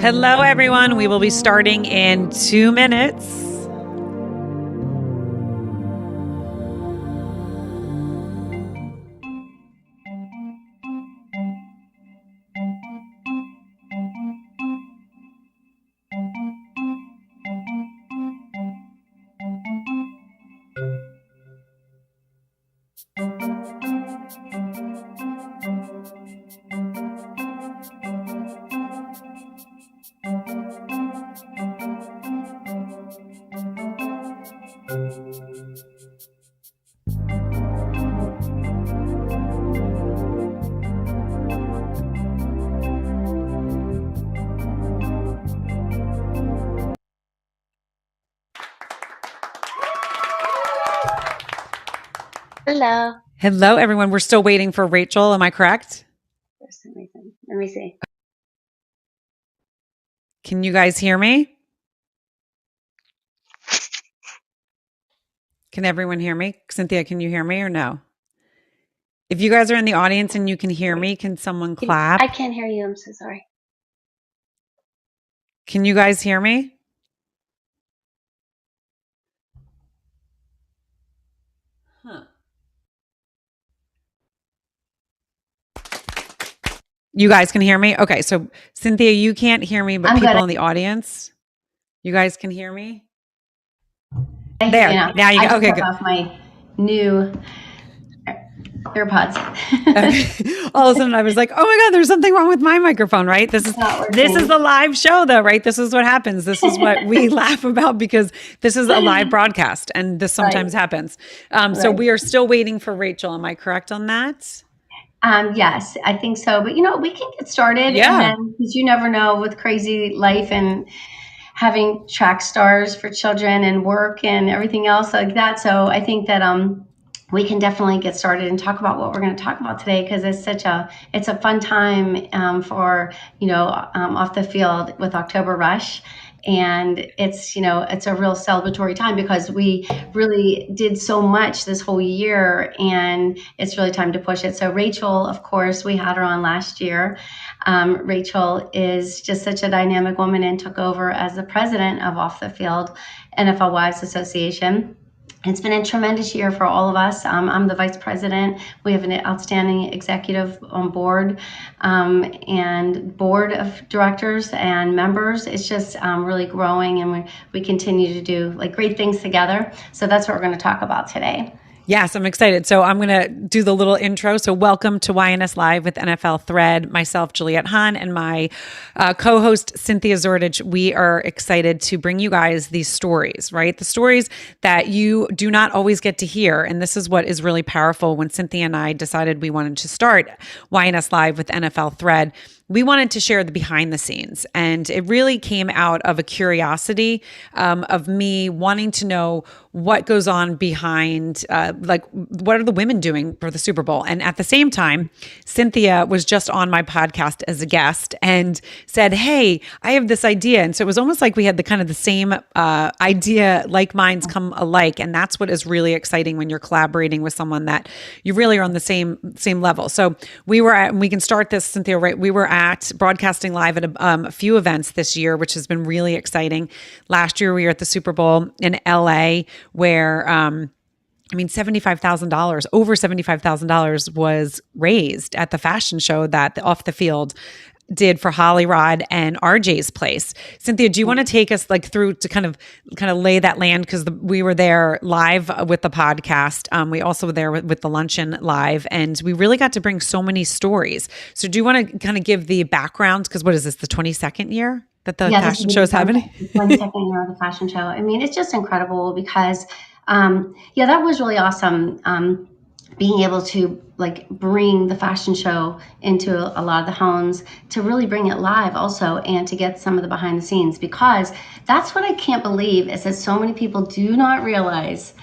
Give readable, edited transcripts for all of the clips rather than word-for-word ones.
Hello, everyone. We will be starting in 2 minutes. Hello. Hello, everyone. We're still waiting for Rachel. Am I correct? For some reason. Let me see. Can you guys hear me? Can everyone hear me? Cynthia, can you hear me or no? If you guys are in the audience and you can hear me, can someone clap? I can't hear you. I'm so sorry. Can you guys hear me? You guys can hear me? Okay, so Cynthia, you can't hear me, but I'm people good. in the audience, you guys can hear me? I There, hear you now you I go. Okay, took good. off my new AirPods. Okay. All of a sudden I was like, oh my God, there's something wrong with my microphone, right? This is the live show though, right? This is what happens. This is what we laugh about because this is a live broadcast and this sometimes happens. So we are still waiting for Rachel. Am I correct on that? Yes, I think so. But we can get started. Yeah. And then, because you never know with crazy life and having track stars for children and work and everything else like that. So I think that we can definitely get started and talk about what we're going to talk about today, because it's a fun time for off the field with October Rush. And it's a real celebratory time because we really did so much this whole year, and it's really time to push it. So Rachel, of course, we had her on last year. Rachel is just such a dynamic woman and took over as the president of Off the Field NFL Wives Association. It's been a tremendous year for all of us. I'm the vice president. We have an outstanding executive on board and board of directors and members. It's just really growing, and we continue to do great things together. So that's what we're going to talk about today. Yes, I'm excited. So I'm going to do the little intro. So welcome to YNS Live with NFL Thread. Myself, Juliette Hahn, and my co-host, Cynthia Zordich. We are excited to bring you guys these stories, right? The stories that you do not always get to hear. And this is what is really powerful. When Cynthia and I decided we wanted to start YNS Live with NFL Thread, we wanted to share the behind the scenes. And it really came out of a curiosity of me wanting to know what goes on behind, what are the women doing for the Super Bowl? And at the same time, Cynthia was just on my podcast as a guest and said, hey, I have this idea. And so it was almost like we had the same idea, like minds come alike. And that's what is really exciting when you're collaborating with someone that you really are on the same level. So we can start this, Cynthia, right? We were at broadcasting live at a few events this year, which has been really exciting. Last year, we were at the Super Bowl in LA, where $75,000, over $75,000 was raised at the fashion show that the Off the Field did for Holly Rod and RJ's place. Cynthia, do you want to take us through to kind of lay that land? Because we were there live with the podcast. We also were there with the luncheon live, and we really got to bring so many stories. So do you want to kind of give the background? Because what is this, the 22nd year that the fashion show is happening? 22nd year of the fashion show. I mean, it's just incredible because, that was really awesome. Being able to bring the fashion show into a lot of the homes, to really bring it live also, and to get some of the behind the scenes, because that's what I can't believe is that so many people do not realize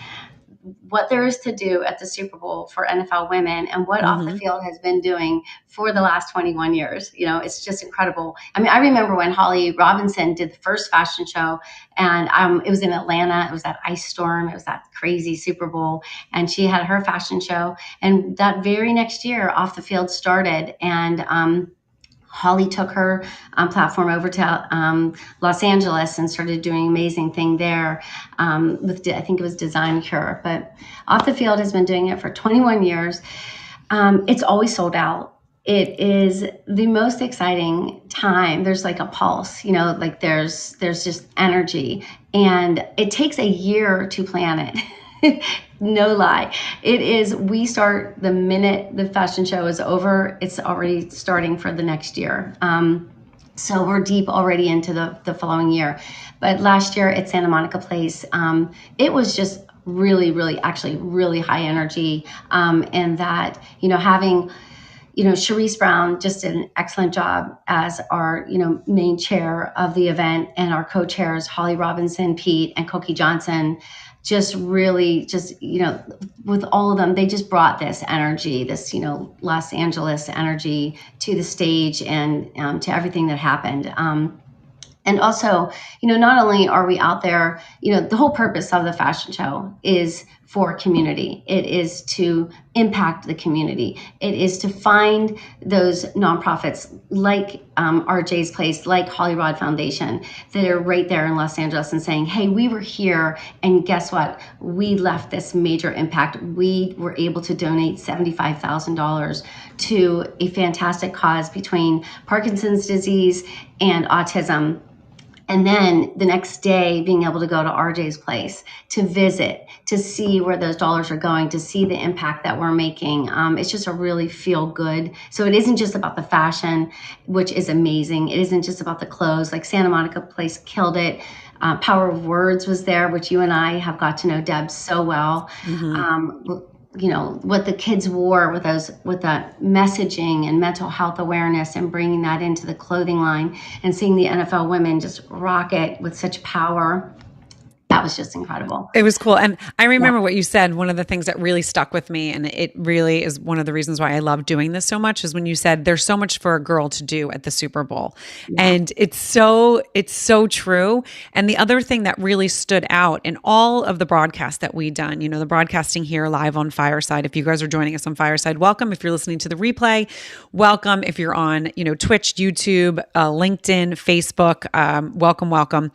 what there is to do at the Super Bowl for NFL women, and what Off the Field has been doing for the last 21 years. It's just incredible. I mean, I remember when Holly Robinson did the first fashion show, and it was in Atlanta. It was that ice storm. It was that crazy Super Bowl, and she had her fashion show. And that very next year, Off the Field started, and Holly took her platform over to Los Angeles and started doing an amazing thing there with, I think it was Design Cure. But Off the Field has been doing it for 21 years. It's always sold out. It is the most exciting time. There's like a pulse, like there's just energy, and it takes a year to plan it. No lie. It is, we start the minute the fashion show is over, it's already starting for the next year. So we're deep already into the following year. But last year at Santa Monica Place, it was just actually really high energy. And that, having, Cherise Brown just did an excellent job as our, main chair of the event, and our co-chairs, Holly Robinson, Pete, and Koki Johnson, just really with all of them, they just brought this energy, this, Los Angeles energy to the stage and to everything that happened. And also, not only are we out there, the whole purpose of the fashion show is for community. It is to impact the community. It is to find those nonprofits like RJ's Place, like Holly Rod Foundation, that are right there in Los Angeles and saying, hey, we were here, and guess what? We left this major impact. We were able to donate $75,000 to a fantastic cause between Parkinson's disease and autism. And then the next day, being able to go to RJ's Place to visit, to see where those dollars are going, to see the impact that we're making. It's just a really feel good. So it isn't just about the fashion, which is amazing. It isn't just about the clothes. Like Santa Monica Place killed it. Power of Words was there, which you and I have got to know Deb so well. What the kids wore with that messaging and mental health awareness, and bringing that into the clothing line, and seeing the NFL women just rock it with such power. That was just incredible. It was cool. And I remember what you said. One of the things that really stuck with me, and it really is one of the reasons why I love doing this so much, is when you said there's so much for a girl to do at the Super Bowl. Yeah. And it's so true. And the other thing that really stood out in all of the broadcasts that we've done, the broadcasting here live on Fireside. If you guys are joining us on Fireside, welcome. If you're listening to the replay, welcome. If you're on, Twitch, YouTube, LinkedIn, Facebook, welcome.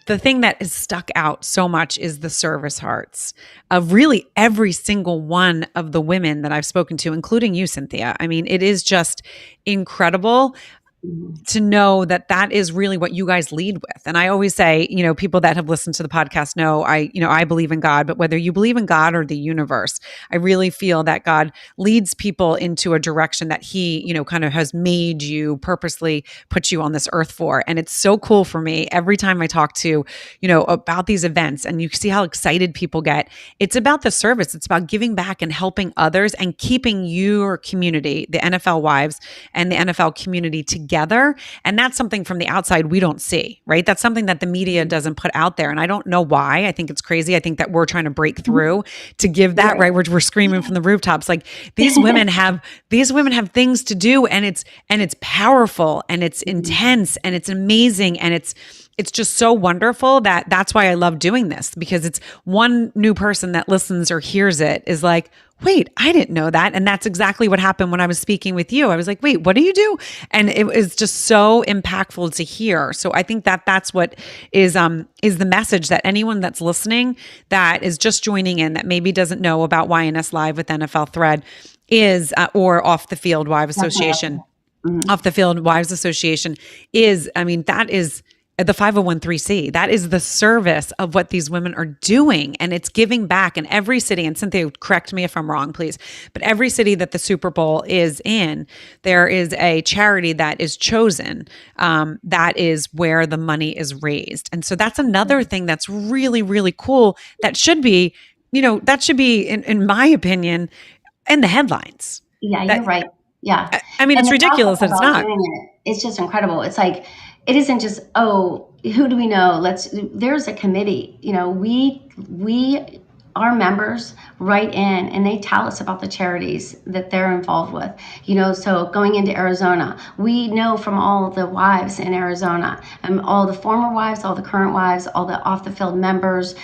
The thing that is stuck out so much is the service hearts of really every single one of the women that I've spoken to, including you, Cynthia. I mean, it is just incredible to know that is really what you guys lead with. And I always say, people that have listened to the podcast know I believe in God, but whether you believe in God or the universe, I really feel that God leads people into a direction that he, kind of has made you, purposely put you on this earth for. And it's so cool for me every time I talk to, about these events, and you see how excited people get. It's about the service. It's about giving back and helping others and keeping your community, the NFL wives and the NFL community together. And that's something from the outside we don't see, right? That's something that the media doesn't put out there. And I don't know why. I think it's crazy. I think that we're trying to break through to give that, right? We're screaming from the rooftops. Like these women have things to do, and it's powerful, and it's intense, and it's amazing, and it's just so wonderful that's why I love doing this, because it's one new person that listens or hears it is like, wait, I didn't know that. And that's exactly what happened when I was speaking with you. I was like, wait, what do you do? And it was just so impactful to hear. So I think that's what is the message, that anyone that's listening that is just joining in, that maybe doesn't know about YNS Live with NFL Thread is, or Off the Field Wives Association, Off the Field Wives Association is, that is the 501(c). That is the service of what these women are doing. And it's giving back in every city. And Cynthia, correct me if I'm wrong, please. But every city that the Super Bowl is in, there is a charity that is chosen. That is where the money is raised. And so that's another thing that's really, really cool. That should be, in my opinion, in the headlines. Yeah, you're right. Yeah. It's ridiculous that it's not. It's just incredible. It's like, it isn't just, oh, who do we know? There's a committee, our members write in and they tell us about the charities that they're involved with, so going into Arizona, we know from all the wives in Arizona, and all the former wives, all the current wives, all the off the field members,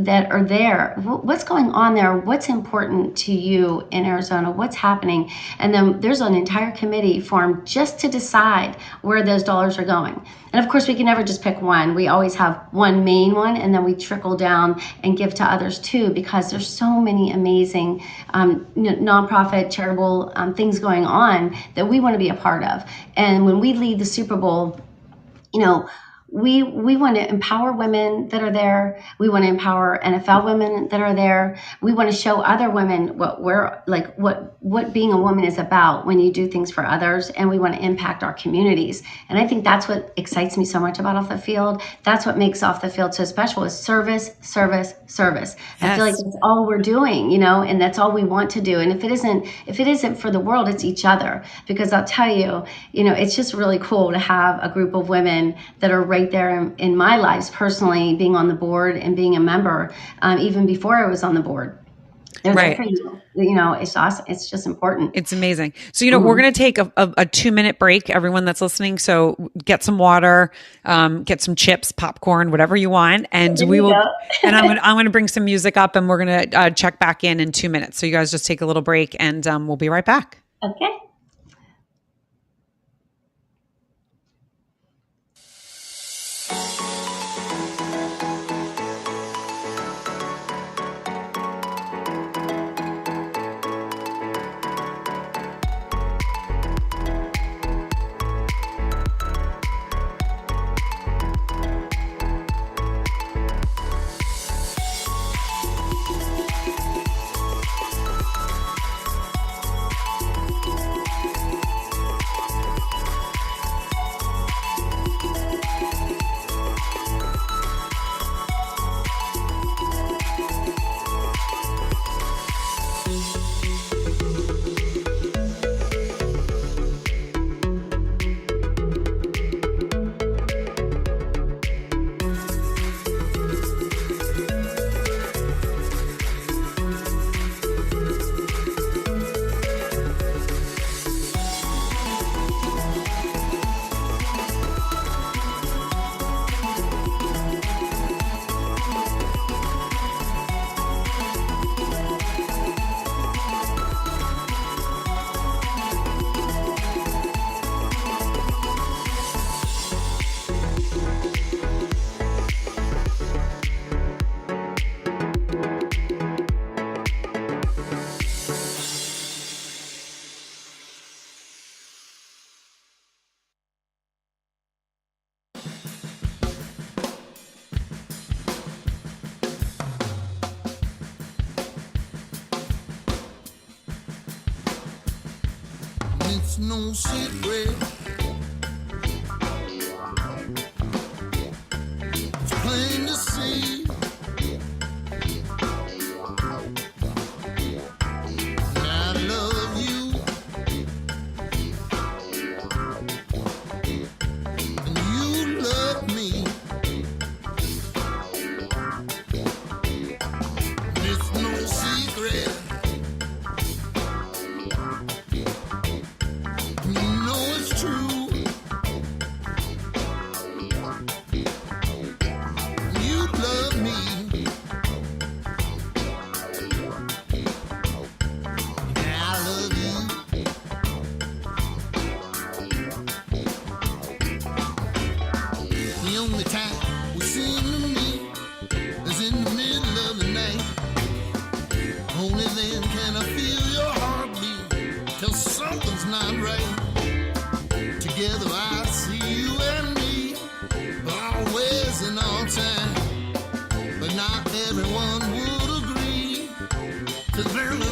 that are there. What's going on there? What's important to you in Arizona? What's happening? And then there's an entire committee formed just to decide where those dollars are going. And of course, we can never just pick one. We always have one main one, and then we trickle down and give to others too, because there's so many amazing nonprofit, charitable things going on that we want to be a part of. And when we lead the Super Bowl, we want to empower women that are there. We want to empower NFL women that are there. We want to show other women what being a woman is about when you do things for others, and we want to impact our communities. And I think that's what excites me so much about off the field. That's what makes off the field so special, is service, service, service. Yes. I feel like that's all we're doing, and that's all we want to do. And if it isn't for the world, it's each other. Because I'll tell you, it's just really cool to have a group of women that are right there in my lives personally, being on the board and being a member, even before I was on the board. They're there for you. It's awesome. It's just important. It's amazing. So, we're going to take a 2-minute break, everyone that's listening. So get some water, get some chips, popcorn, whatever you want. And we will, and I'm going to bring some music up, and we're going to check back in 2 minutes. So you guys just take a little break, and we'll be right back. Okay. It's no secret. It's plain to see. I love you, and you love me. It's no secret.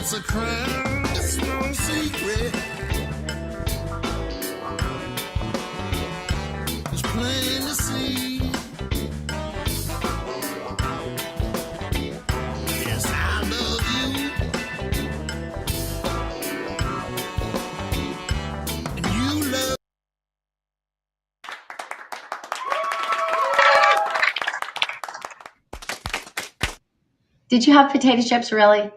It's a crime, it's no secret. It's plain to see. Yes, I love you, and you love. Did you have potato chips, really?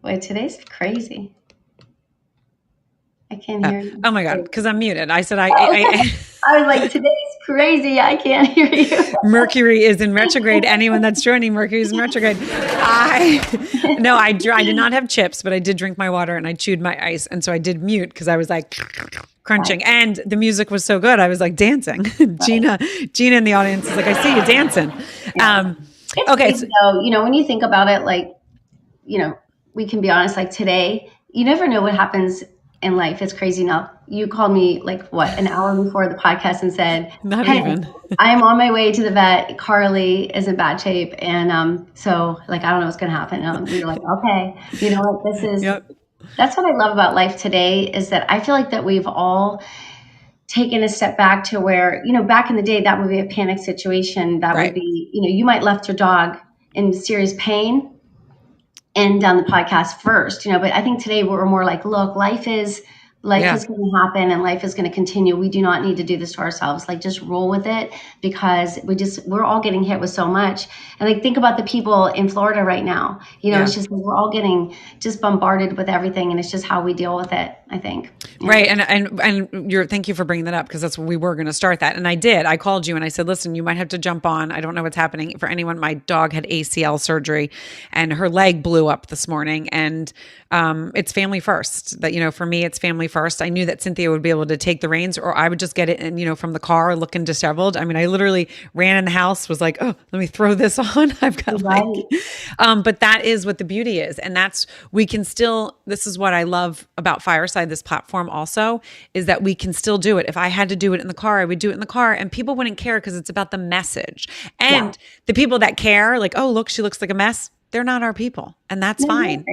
Boy, today's crazy. I can't hear you. Oh my God, because I'm muted. I said I was like, today's crazy. I can't hear you. Mercury is in retrograde. Anyone that's joining, Mercury is in retrograde. I did not have chips, but I did drink my water and I chewed my ice. And so I did mute because I was like crunching. Right. And the music was so good. I was like dancing. Gina in the audience is like, I see you dancing. Yeah. It's Okay. crazy, though, when you think about it, like, we can be honest, like today, you never know what happens in life. It's crazy. Now, you called me like an hour before the podcast and said, Not hey, even. I'm on my way to the vet. Carly is in bad shape. And so like, I don't know what's going to happen. And we were like, okay, you know what, this is, Yep. That's what I love about life today, is that I feel like that we've all taken a step back to where, back in the day, that would be a panic situation. That would be, you might left your dog in serious pain and done the podcast first, but I think today we're more like, look, life is going to happen and life is going to continue. We do not need to do this to ourselves. Like, just roll with it, because we're all getting hit with so much. And like, think about the people in Florida right now, it's just, we're all getting just bombarded with everything. And it's just how we deal with it, I think. Right. And thank you for bringing that up, because that's where we were going to start that. And I called you and I said, listen, you might have to jump on. I don't know what's happening for anyone. My dog had ACL surgery and her leg blew up this morning, and it's family first. That, for me, it's family first. I knew that Cynthia would be able to take the reins, or I would just get it and, from the car looking disheveled. I mean, I literally ran in the house, was like, oh, let me throw this on. I've got but that is what the beauty is. And this is what I love about Fireside, this platform also, is that we can still do it. If I had to do it in the car, I would do it in the car, and people wouldn't care, because it's about the message. And the people that care, like, oh, look, she looks like a mess, they're not our people, and that's fine.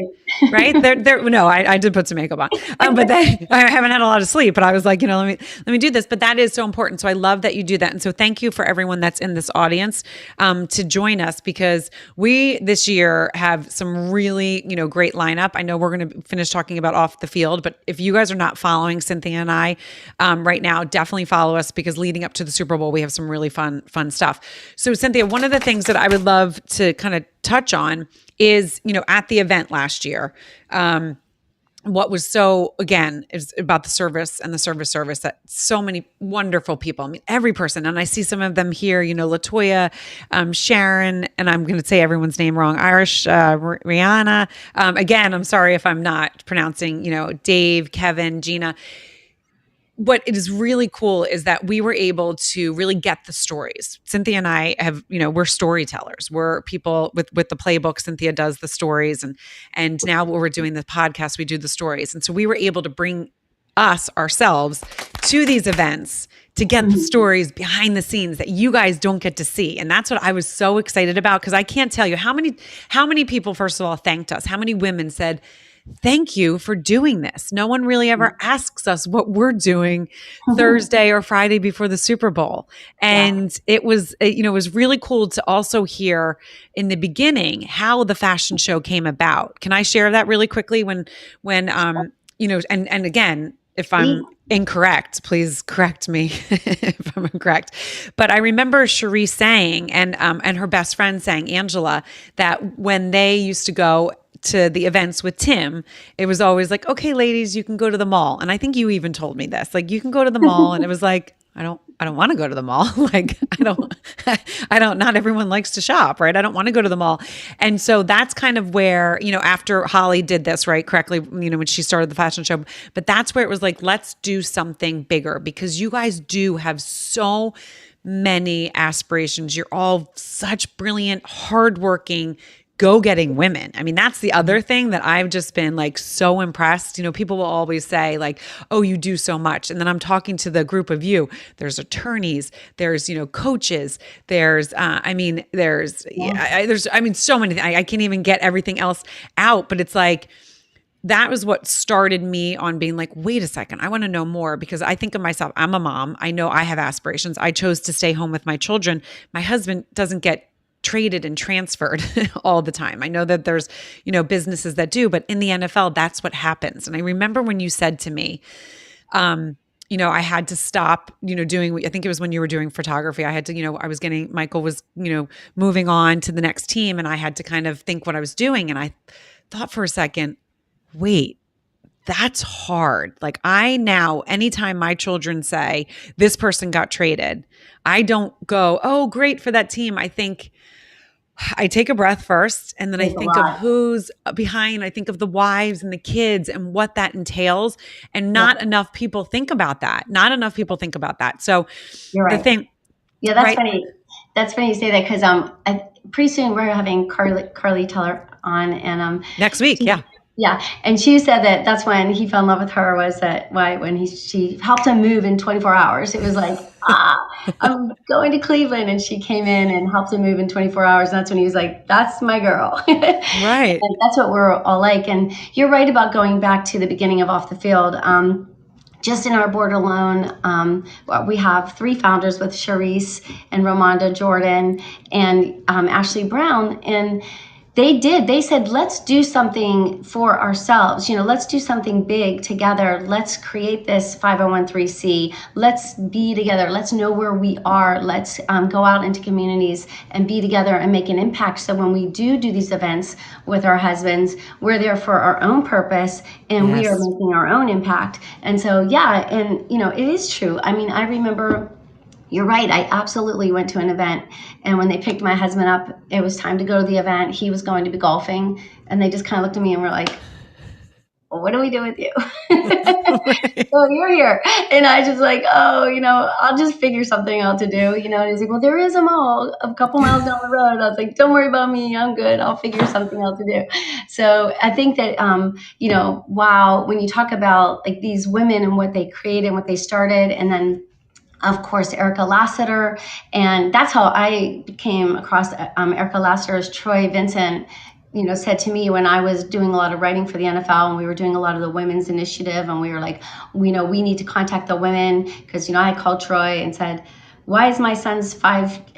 Right? I did put some makeup on, but I haven't had a lot of sleep, but I was like, let me do this. But that is so important. So I love that you do that. And so thank you for everyone that's in this audience, to join us, because we this year have some really, great lineup. I know we're going to finish talking about off the field, but if you guys are not following Cynthia and I, right now, definitely follow us, because leading up to the Super Bowl, we have some really fun stuff. So Cynthia, one of the things that I would love to kind of touch on is, at the event last year, what was so, again, is about the service and the service that so many wonderful people, I mean, every person, and I see some of them here, LaToya, Sharon, and I'm going to say everyone's name wrong, Irish, Rihanna. Again, I'm sorry if I'm not pronouncing, Dave, Kevin, Gina. What is really cool is that we were able to really get the stories. Cynthia and I have, we're storytellers. We're people with the playbook. Cynthia does the stories, and now when we're doing the podcast, we do the stories. And so we were able to bring ourselves to these events to get the stories behind the scenes that you guys don't get to see. And that's what I was so excited about, because I can't tell you how many people, first of all, thanked us. How many women said, thank you for doing this. No one really ever asks us what we're doing Thursday or Friday before the Super Bowl. And it was, it was really cool to also hear in the beginning how the fashion show came about. Can I share that really quickly? When and again, if I'm incorrect, please correct me if I'm incorrect. But I remember Cherie saying, and her best friend saying, Angela, that when they used to go to the events with Tim, it was always like, okay, ladies, you can go to the mall. And I think you even told me this, like, you can go to the mall. And it was like, I don't want to go to the mall. Like, not everyone likes to shop, right? I don't want to go to the mall. And so that's kind of where, after Holly did this, right, correctly, when she started the fashion show, but that's where it was like, let's do something bigger, because you guys do have so many aspirations. You're all such brilliant, hardworking, go-getting women. I mean, that's the other thing that I've just been like so impressed. People will always say like, oh, you do so much. And then I'm talking to the group of you. There's attorneys, there's, coaches, there's, so many, I can't even get everything else out, but it's like, that was what started me on being like, wait a second, I want to know more, because I think of myself, I'm a mom. I know I have aspirations. I chose to stay home with my children. My husband doesn't get traded and transferred all the time. I know that there's, businesses that do, but in the NFL, that's what happens. And I remember when you said to me, I had to stop, doing, I think it was when you were doing photography. I had to, Michael was, moving on to the next team, and I had to kind of think what I was doing. And I thought for a second, wait, that's hard. Like I now, anytime my children say this person got traded, I don't go, oh, great for that team. I take a breath first, and then I There's a think of lot. who's behind. I think of the wives and the kids and what that entails. And Yeah, not enough people think about that. Not enough people think about that. So you're the right. thing, Yeah, that's right? funny. That's funny you say that because pretty soon we're having Carly Teller on, and Next week. she, Yeah. yeah, and she said that that's when he fell in love with her, was that why when she helped him move in 24 hours. It was like, I'm going to Cleveland, and she came in and helped him move in 24 hours. And that's when he was like, that's my girl. And Right. that's what we're all like. And you're right about going back to the beginning of Off the Field. Just in our board alone, we have 3 founders with Charisse and Ramonda Jordan and Ashley Brown. And they said, let's do something for ourselves. Let's do something big together. Let's create this 501(c)(3). Let's be together. Let's know where we are. Let's go out into communities and be together and make an impact. So when we do these events with our husbands, we're there for our own purpose, and we are making our own impact. And so, yeah, and it is true. I mean, I remember, you're right. I absolutely went to an event, and when they picked my husband up, it was time to go to the event. He was going to be golfing, and they just kind of looked at me and were like, well, what do we do with you? So you're here. And I just like, I'll just figure something out to do, and he's like, well, there is a mall a couple miles down the road. I was like, don't worry about me. I'm good. I'll figure something out to do. So I think that, wow, when you talk about like these women and what they created, what they started, and then of course, Erica Lassiter. And that's how I came across Erica Lassiter. As Troy Vincent, said to me when I was doing a lot of writing for the NFL, and we were doing a lot of the women's initiative, and we were like, we need to contact the women, because, I called Troy and said, why is my son's Q5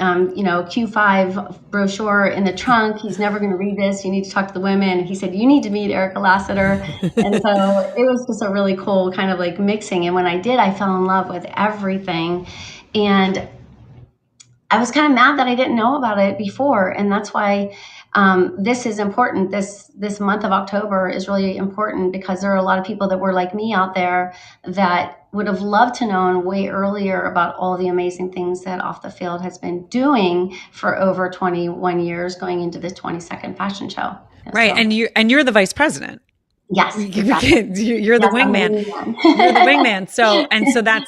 brochure in the trunk? He's never going to read this. You need to talk to the women. He said, you need to meet Erica Lassiter. And so it was just a really cool kind of like mixing. And when I did, I fell in love with everything. And I was kind of mad that I didn't know about it before. And that's why this is important. This month of October is really important, because there are a lot of people that were like me out there that would have loved to know way earlier about all the amazing things that Off the Field has been doing for over 21 years, going into the 22nd fashion show. Right. So, And you're the vice president. yes, exactly. You're the wingman. You're the wingman. So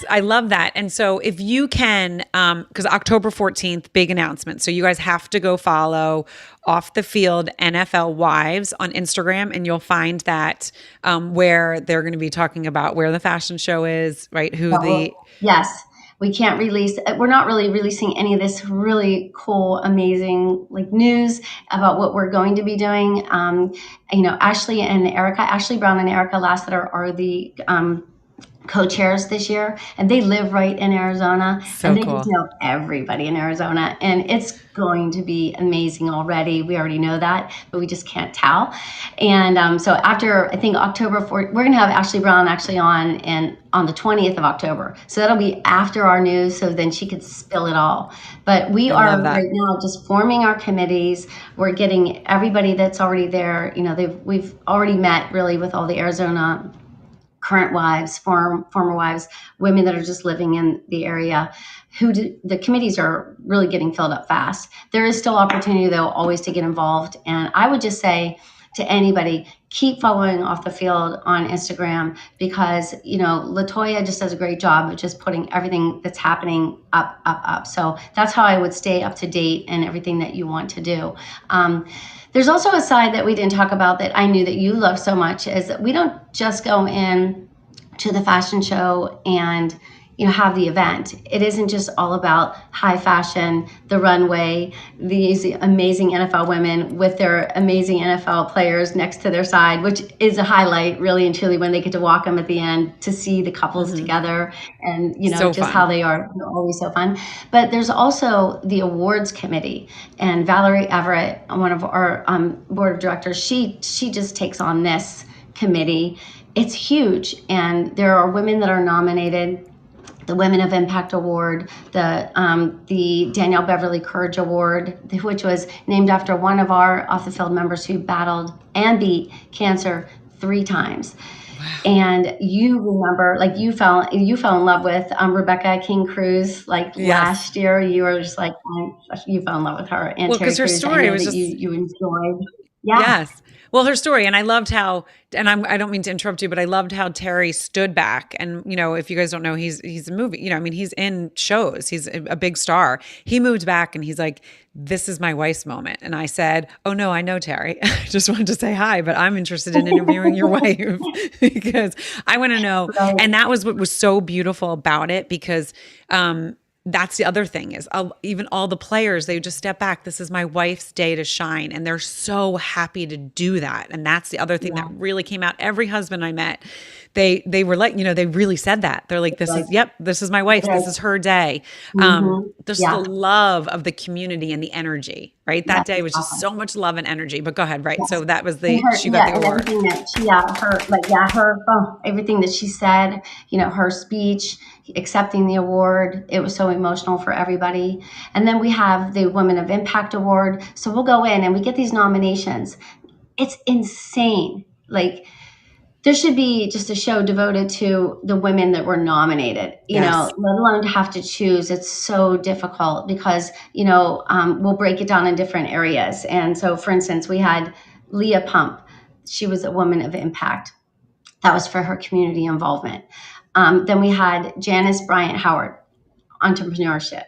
I love that. And so if you can, because October 14th, big announcement. So you guys have to go follow Off the Field NFL Wives on Instagram, and you'll find that where they're going to be talking about where the fashion show is, right? Yes. We can't release, we're not really releasing any of this really cool, amazing like news about what we're going to be doing. Ashley Brown and Erica Lassiter are the co-chairs this year, and they live right in Arizona, and they just know everybody in Arizona, and it's going to be amazing already. We already know that, but we just can't tell. And so after, I think October 4th, we're going to have Ashley Brown actually on the 20th of October. So that'll be after our news, so then she could spill it all. But we are right now just forming our committees. We're getting everybody that's already there. We've already met really with all the Arizona current wives, former wives, women that are just living in the area. The committees are really getting filled up fast. There is still opportunity, though, always to get involved. And I would just say to anybody, keep following Off the Field on Instagram, because, LaToya just does a great job of just putting everything that's happening up. So that's how I would stay up to date and everything that you want to do. There's also a side that we didn't talk about that I knew that you love so much, is that we don't just go in to the fashion show and have the event. It isn't just all about high fashion, the runway, these amazing NFL women with their amazing NFL players next to their side, which is a highlight really and truly when they get to walk them at the end to see the couples together, and just fun. How they are always so fun. But there's also the awards committee, and Valerie Everett, one of our board of directors, she just takes on this committee. It's huge, and there are women that are nominated. The Women of Impact Award, the Danielle Beverly Courage Award, which was named after one of our Off the Field members who battled and beat cancer 3 times. And you remember, like you fell in love with Rebecca King Cruz, like last year. You were just like, you fell in love with her. And Well, Terry because her Crews, I story know was that just you enjoyed. Yeah. Yes. Well, her story, and I loved how, and I don't mean to interrupt you, but I loved how Terry stood back. And if you guys don't know, he's a movie. I mean, he's in shows. He's a big star. He moved back, and he's like, "This is my wife's moment." And I said, "Oh no, I know Terry. I just wanted to say hi, but I'm interested in interviewing your wife because I want to know." Right. And that was what was so beautiful about it, because that's the other thing is even all the players, they just step back. This is my wife's day to shine. And they're so happy to do that. And that's the other thing that really came out. Every husband I met, they were like, they really said that. They're like, this is my wife. This is her day. There's the love of the community and the energy, right? That day was just so much love and energy, but go ahead. Right. So that was she got the award. Everything everything that she said, her speech, accepting the award, it was so emotional for everybody. And then we have the Women of Impact Award. So we'll go in and we get these nominations. It's insane. Like, there should be just a show devoted to the women that were nominated, let alone to have to choose. It's so difficult because, we'll break it down in different areas. And so, for instance, we had Leah Pump. She was a woman of impact. That was for her community involvement. Then we had Janice Bryant Howard, entrepreneurship,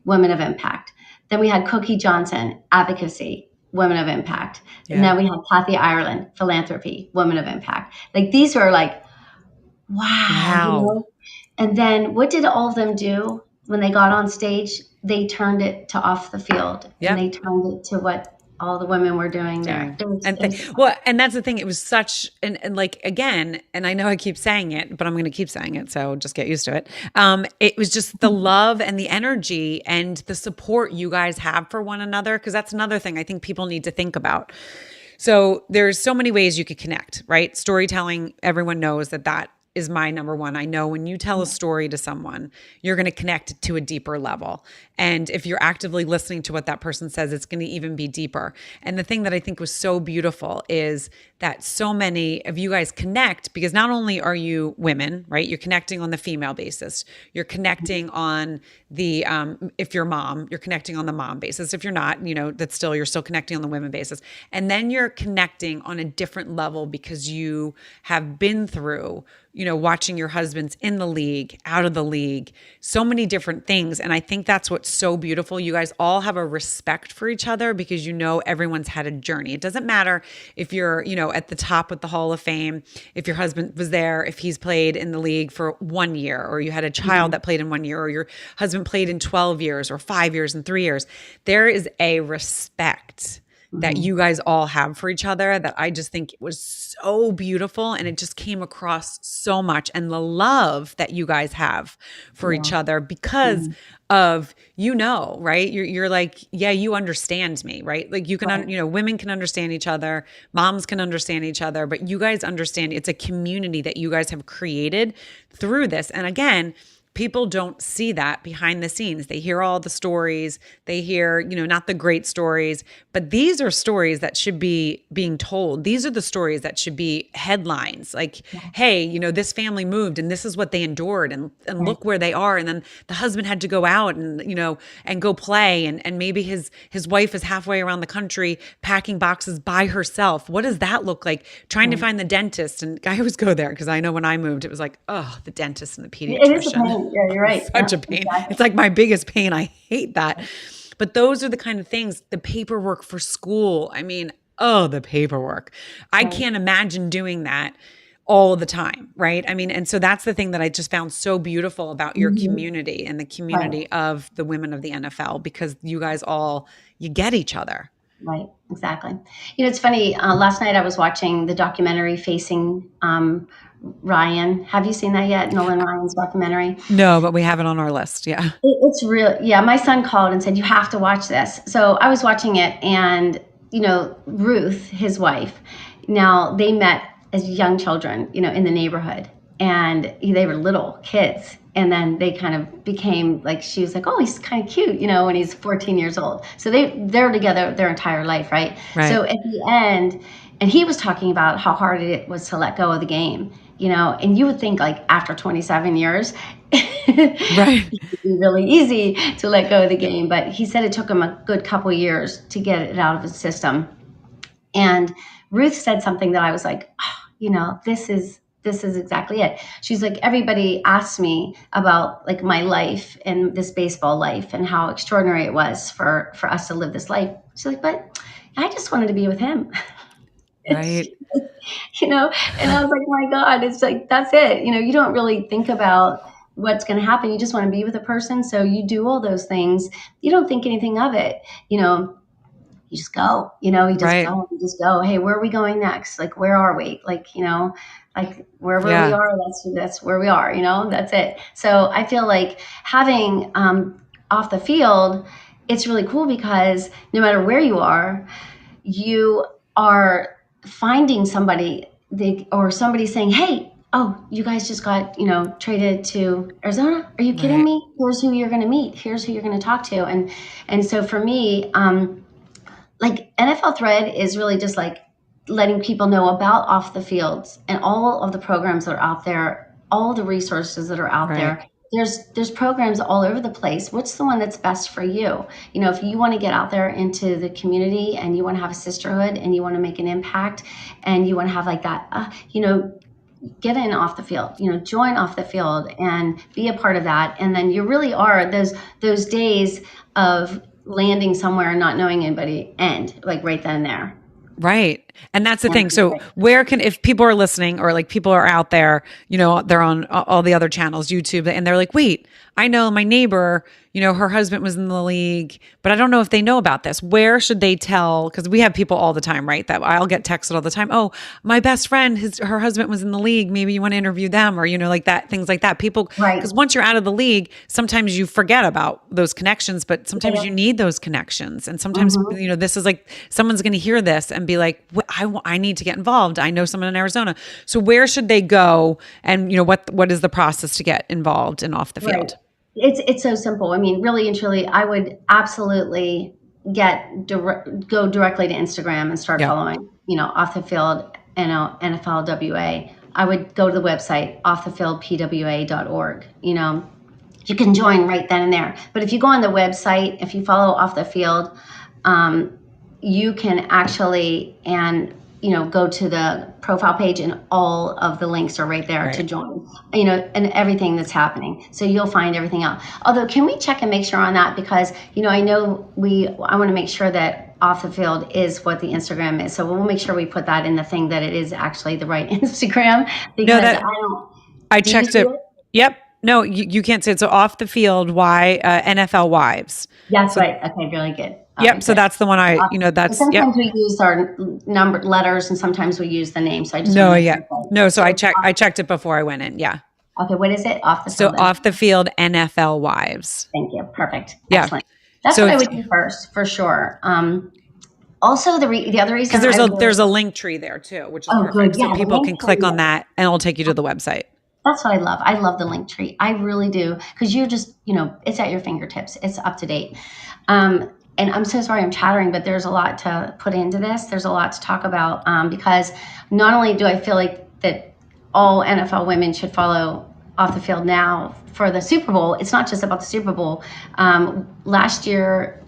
women of impact. Then we had Cookie Johnson, advocacy, women of impact. Yeah. And then we had Kathy Ireland, philanthropy, women of impact. Like, these were like, wow. And then what did all of them do when they got on stage? They turned it to off the field. And they turned it to what all the women were doing there. And that's the thing. It was such, and like, again, and I know I keep saying it, but I'm going to keep saying it. So just get used to it. It was just the love and the energy and the support you guys have for one another. Cause that's another thing I think people need to think about. So there's so many ways you could connect, right? Storytelling, everyone knows that is my number one. I know when you tell a story to someone, you're going to connect to a deeper level. And if you're actively listening to what that person says, it's going to even be deeper. And the thing that I think was so beautiful is that so many of you guys connect, because not only are you women, right? You're connecting on the female basis. You're connecting on the, if you're mom, you're connecting on the mom basis. If you're not, you're still connecting on the women basis. And then you're connecting on a different level because you have been through, watching your husbands in the league, out of the league, so many different things. And I think that's what's so beautiful. You guys all have a respect for each other because everyone's had a journey. It doesn't matter if you're, at the top with the Hall of Fame, if your husband was there, if he's played in the league for 1 year, or you had a child that played in 1 year, or your husband played in 12 years or 5 years and 3 years. There is a respect that you guys all have for each other that I just think it was so beautiful, and it just came across so much. And the love that you guys have for each other because of, right? You're like, you understand me, right? Like you can, women can understand each other, moms can understand each other, but you guys understand. It's a community that you guys have created through this. And again, people don't see that behind the scenes. They hear all the stories. They hear, not the great stories, but these are stories that should be being told. These are the stories that should be headlines. Like, hey, this family moved and this is what they endured, and look where they are. And then the husband had to go out and, and go play. And maybe his wife is halfway around the country packing boxes by herself. What does that look like? Trying to find the dentist. And I always go there because I know when I moved, it was like, oh, the dentist and the pediatrician. It is a pain. Yeah, you're right. Such a pain. Exactly. It's like my biggest pain. I hate that. But those are the kind of things, the paperwork for school. I mean, the paperwork. I can't imagine doing that all the time, right? I mean, and so that's the thing that I just found so beautiful about your community and the community of the women of the NFL, because you guys you get each other. Right, exactly. It's funny. Last night I was watching the documentary Facing Ryan. Have you seen that yet? Nolan Ryan's documentary? No, but we have it on our list. Yeah. It's real. Yeah. My son called and said, you have to watch this. So I was watching it, and, Ruth, his wife, now they met as young children, in the neighborhood, and they were little kids. And then they kind of became like, she was like, oh, he's kind of cute, when he's 14 years old. So they're together their entire life. Right. So at the end, and he was talking about how hard it was to let go of the game, and you would think like after 27 years, Right. it would be really easy to let go of the game. But he said it took him a good couple years to get it out of his system. And Ruth said something that I was like, this is exactly it. She's like, everybody asks me about like my life and this baseball life and how extraordinary it was for us to live this life. She's like, but I just wanted to be with him. Right. And I was like, my God, it's like, that's it. You don't really think about what's going to happen. You just want to be with a person. So you do all those things. You don't think anything of it. You just go, you Right. just go. Hey, where are we going next? Like, where are we? Like, like wherever we Yeah. are, that's where we are, that's it. So I feel like having off the field, it's really cool because no matter where you are finding somebody or somebody saying, hey, oh, you guys just got, traded to Arizona. Are you kidding Right. me? Here's who you're going to meet. Here's who you're going to talk to. And so for me, like NFL Thread is really just like letting people know about off the fields and all of the programs that are out there, all the resources that are out Right. there. There's programs all over the place. What's the one that's best for you? If you want to get out there into the community and you want to have a sisterhood and you want to make an impact and you want to have like that, get in off the field, join off the field and be a part of that. And then you really are those days of landing somewhere and not knowing anybody end like right then and there. Right. And that's the thing. So if people are listening or like people are out there, they're on all the other channels, YouTube, and they're like, wait, I know my neighbor, her husband was in the league, but I don't know if they know about this. Where should they tell? Because we have people all the time, right? That I'll get texted all the time. Oh, my best friend, her husband was in the league. Maybe you want to interview them or, like that, things like that. People, because once you're out of the league, sometimes you forget about those connections, but sometimes you need those connections. And sometimes, this is like, someone's going to hear this and be like, I need to get involved. I know someone in Arizona. So where should they go? And, what is the process to get involved and off the field? Right. It's so simple. I mean, really and truly, I would absolutely go directly to Instagram and start following, off the field, NFL WA. I would go to the website, offthefieldpwa.org. You can join right then and there. But if you go on the website, if you follow Off the Field, you can actually go to the profile page and all of the links are right there to join, and everything that's happening. So you'll find everything out. Although, can we check and make sure on that? Because, I know I want to make sure that Off the Field is what the Instagram is. So we'll make sure we put that in the thing that it is actually the right Instagram. Because I checked it. Yep. No, you can't say it. So Off the Field, NFL Wives. That's right. Okay, really good. Yep. So that's the one sometimes we use our number letters and sometimes we use the name. So I just So I checked it before I went in. Yeah. Okay. What is it? Off the Field. So Off the Field NFL Wives. Thank you. Perfect. Yeah. Excellent. That's what I would do first, for sure. Also, the other reason, because there's a link tree there too, which is perfect. So people can click on that and it'll take you to the website. That's what I love. I love the link tree. I really do. Because you're just, it's at your fingertips. It's up to date. And I'm so sorry I'm chattering, but there's a lot to put into this. There's a lot to talk about because not only do I feel like that all NFL women should follow Off the Field now for the Super Bowl. It's not just about the Super Bowl. Last year,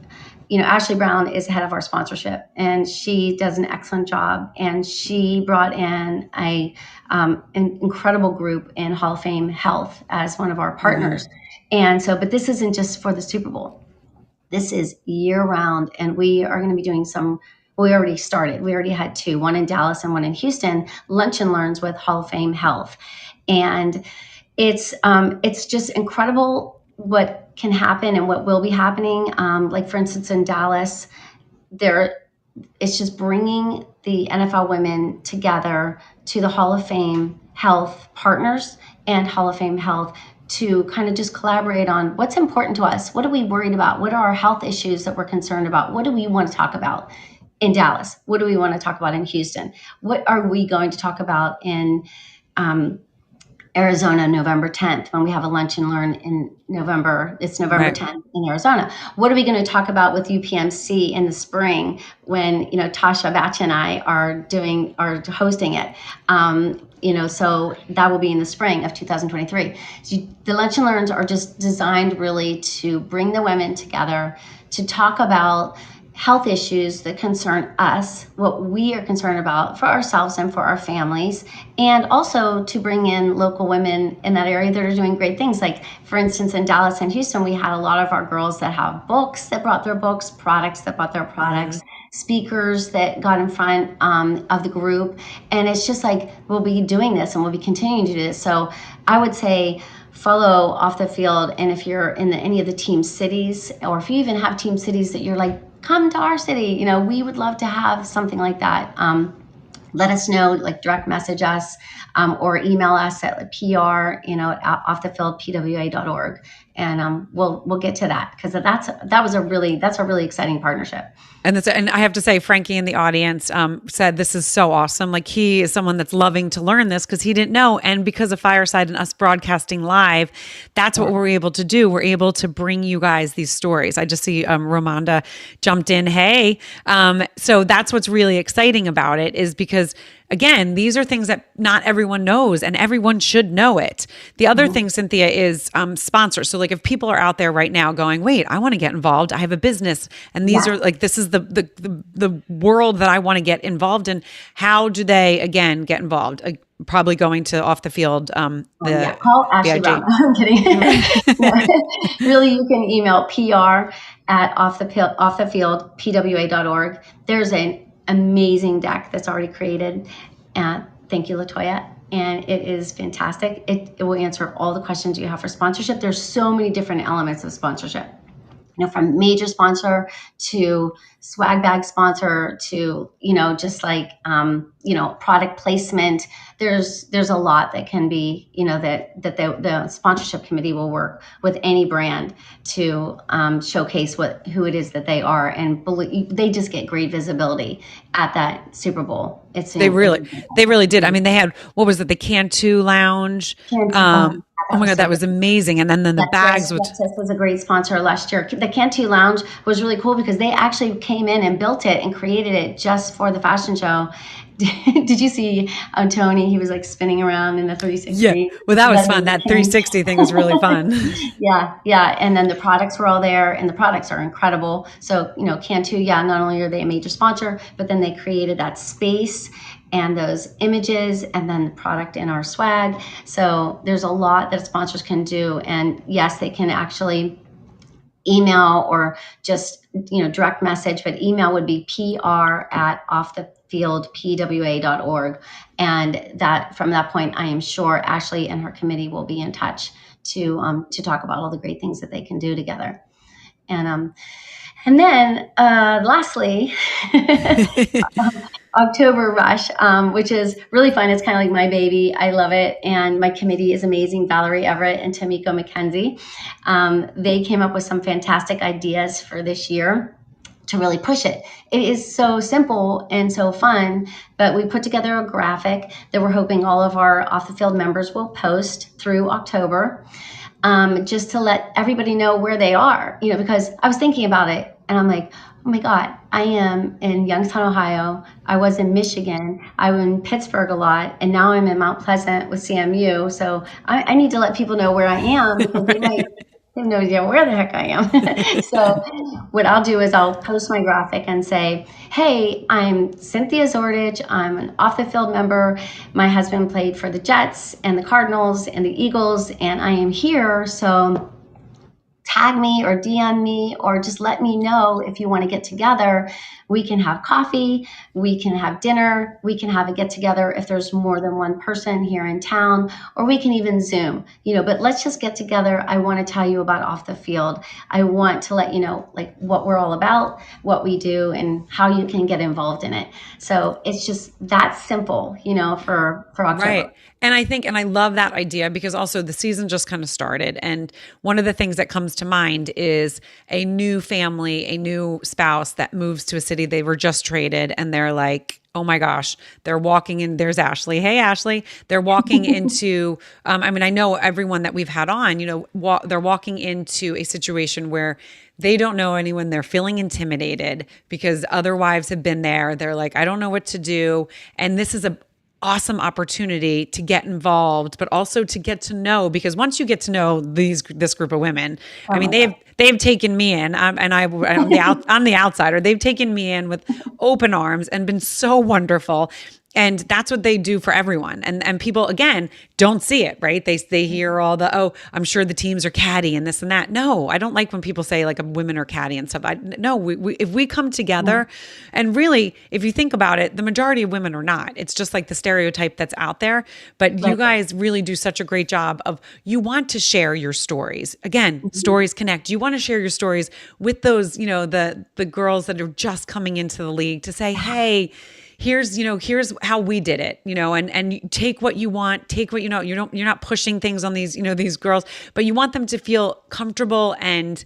Ashley Brown is head of our sponsorship, and she does an excellent job. And she brought in an incredible group in Hall of Fame Health as one of our partners. And so, but this isn't just for the Super Bowl. This is year round, and we are going to be doing we already started. We already had two, one in Dallas and one in Houston, lunch and learns with Hall of Fame Health. And it's just incredible what can happen and what will be happening. Like for instance, in Dallas, it's just bringing the NFL women together to the Hall of Fame Health partners and Hall of Fame Health to kind of just collaborate on what's important to us. What are we worried about? What are our health issues that we're concerned about? What do we want to talk about in Dallas? What do we want to talk about in Houston? What are we going to talk about in Arizona, November 10th, when we have a lunch and learn in November. It's November Right. 10th in Arizona. What are we going to talk about with UPMC in the spring when, Tasha Batch and I are hosting it? So that will be in the spring of 2023. So the lunch and learns are just designed really to bring the women together to talk about health issues that concern us, what we are concerned about for ourselves and for our families, and also to bring in local women in that area that are doing great things. Like, for instance, in Dallas and Houston, we had a lot of our girls that have books that brought their books, products that brought their products, speakers that got in front of the group. And it's just like, we'll be doing this and we'll be continuing to do this. So I would say, follow Off the Field. And if you're in any of the team cities, or if you even have team cities that you're like, come to our city, we would love to have something like that. Let us know, like direct message us, or email us at PR, at offthefieldpwa.org. And we'll get to that, because that's a really exciting partnership. And I have to say, Frankie in the audience said this is so awesome. Like, he is someone that's loving to learn this because he didn't know. And because of Fireside and us broadcasting live, that's what we're able to do. We're able to bring you guys these stories. I just see Ramonda jumped in. Hey. So that's what's really exciting about it, is because, again, these are things that not everyone knows, and everyone should know it. The other thing, Cynthia, is sponsors. So like, if people are out there right now going, wait, I want to get involved. I have a business, and these are like, this is the world that I want to get involved in. How do they, again, get involved? Probably going to Off the Field. Call Ashley Brown. I'm kidding. Really, you can email PR at offthefieldpwa.org. There's an amazing deck that's already created. Thank you, LaToya. And it is fantastic. It will answer all the questions you have for sponsorship. There's so many different elements of sponsorship. From major sponsor to swag bag sponsor to, just like, product placement. There's a lot that can be, that the sponsorship committee will work with any brand to showcase who it is that they are. And they just get great visibility at that Super Bowl. They really did. I mean, they had, what was it? The Cantu Lounge. Oh my God, that was amazing. And then the bags. Was a great sponsor last year. The Cantu Lounge was really cool because they actually came in and built it and created it just for the fashion show. Did you see Tony? He was like spinning around in the 360. Yeah, well, that was fun. That 360 thing was really fun. Yeah. And then the products were all there, and the products are incredible. So, Cantu, not only are they a major sponsor, but then they created that space and those images, and then the product in our swag. So there's a lot that sponsors can do. And yes, they can actually email or just, direct message, but email would be PR@offthefieldpwa.org. And that, from that point, I am sure Ashley and her committee will be in touch to talk about all the great things that they can do together. And then lastly, October Rush, which is really fun. It's kind of like my baby. I love it. And my committee is amazing. Valerie Everett and Tamiko McKenzie. They came up with some fantastic ideas for this year to really push it. It is so simple and so fun, but we put together a graphic that we're hoping all of our Off the Field members will post through October, just to let everybody know where they are, because I was thinking about it and I'm like, oh my God, I am in Youngstown, Ohio. I was in Michigan. I was in Pittsburgh a lot. And now I'm in Mount Pleasant with CMU. So I need to let people know where I am, because they might have no idea where the heck I am. So what I'll do is I'll post my graphic and say, hey, I'm Cynthia Zordich. I'm an Off the Field member. My husband played for the Jets and the Cardinals and the Eagles, and I am here. So tag me or DM me, or just let me know if you want to get together. We can have coffee, we can have dinner, we can have a get together if there's more than one person here in town, or we can even Zoom, but let's just get together. I want to tell you about Off the Field. I want to let you know like what we're all about, what we do, and how you can get involved in it. So it's just that simple, for October. Right. And I think, and I love that idea because also the season just kind of started. And one of the things that comes to mind is a new family, a new spouse that moves to a city they were just traded. And they're like, oh my gosh, they're walking in. There's Ashley. Hey, Ashley. They're walking into, I mean, I know everyone that we've had on, they're walking into a situation where they don't know anyone. They're feeling intimidated because other wives have been there. They're like, I don't know what to do. And this is a awesome opportunity to get involved, but also to get to know, because once you get to know this group of women, I mean, they've taken me in, I'm the outsider. They've taken me in with open arms and been so wonderful. And that's what they do for everyone. And people, again, don't see it, right? They hear all the, oh, I'm sure the teams are catty and this and that. No, I don't like when people say like women are catty and stuff. No, if we come together, and really, if you think about it, the majority of women are not. It's just like the stereotype that's out there. But you guys really do such a great job of, you want to share your stories. Again, stories connect. You want to share your stories with those, the girls that are just coming into the league to say, hey, here's how we did it, and you take what you want, take what you're not pushing things on these girls, but you want them to feel comfortable. And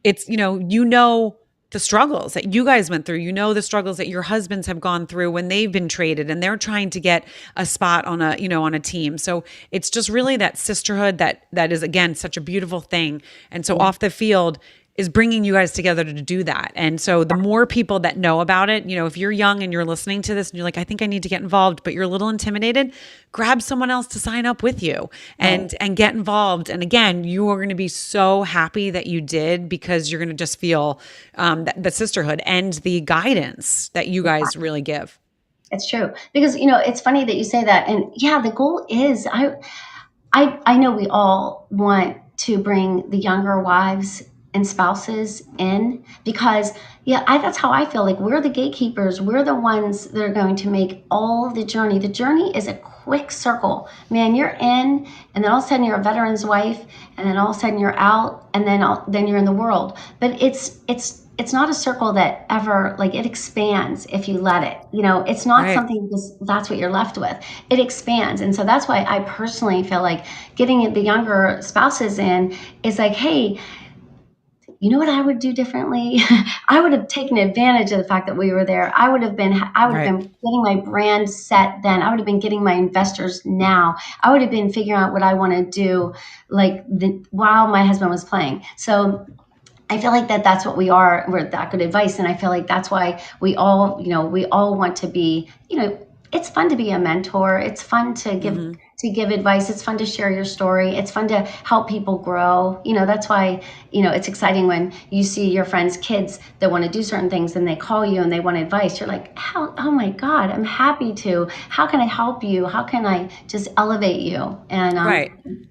it's, the struggles that you guys went through, the struggles that your husbands have gone through when they've been traded and they're trying to get a spot on a team. So it's just really that sisterhood that is, again, such a beautiful thing. And so off the field is bringing you guys together to do that. And so the more people that know about it, if you're young and you're listening to this and you're like, I think I need to get involved, but you're a little intimidated, grab someone else to sign up with you and get involved. And again, you are going to be so happy that you did, because you're going to just feel the sisterhood and the guidance that you guys really give. It's true. Because, it's funny that you say that. And yeah, the goal is, I know we all want to bring the younger wives and spouses in, because that's how I feel. Like, we're the gatekeepers. We're the ones that are going to make all the journey. The journey is a quick circle, man. You're in, and then all of a sudden you're a veteran's wife, and then all of a sudden you're out, and then you're in the world. But it's not a circle that ever, like, it expands if you let it. It's not something that's what you're left with. It expands. And so that's why I personally feel like getting the younger spouses in is like, hey, you know what I would do differently? I would have taken advantage of the fact that we were there. I would have been getting my brand set then. I would have been getting my investors now. I would have been figuring out what I want to do, while my husband was playing. So I feel like that's what we are. We're that good advice. And I feel like that's why we all want to be, it's fun to be a mentor. It's fun to give advice. It's fun to share your story. It's fun to help people grow. That's why, it's exciting when you see your friends' kids that want to do certain things and they call you and they want advice. You're like, oh my God, I'm happy to. How can I help you? How can I just elevate you? And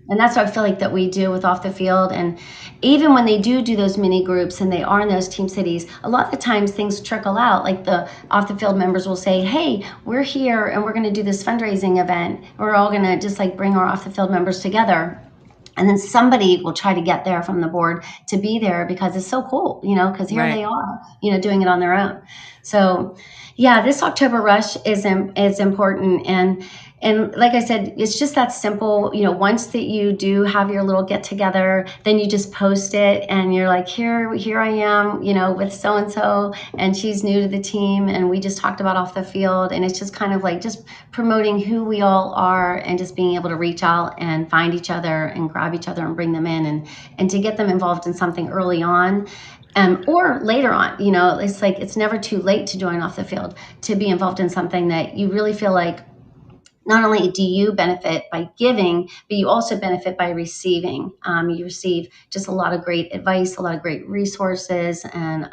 and that's what I feel like that we do with Off the Field. And even when they do those mini groups and they are in those team cities, a lot of the times things trickle out. Like, the Off the Field members will say, hey, we're here and we're going to do this fundraising event. We're all going to just bring our Off the Field members together. And then somebody will try to get there from the board to be there because it's so cool, because here they are, doing it on their own. So this October rush is important. And like I said, it's just that simple. Once that you do have your little get together, then you just post it and you're like, here I am, with so-and-so, and she's new to the team. And we just talked about Off the Field. And it's just kind of like just promoting who we all are and just being able to reach out and find each other and grab each other and bring them in and to get them involved in something early on. Or later on, it's like, it's never too late to join Off the Field, to be involved in something that you really feel like, not only do you benefit by giving, but you also benefit by receiving. You receive just a lot of great advice, a lot of great resources, and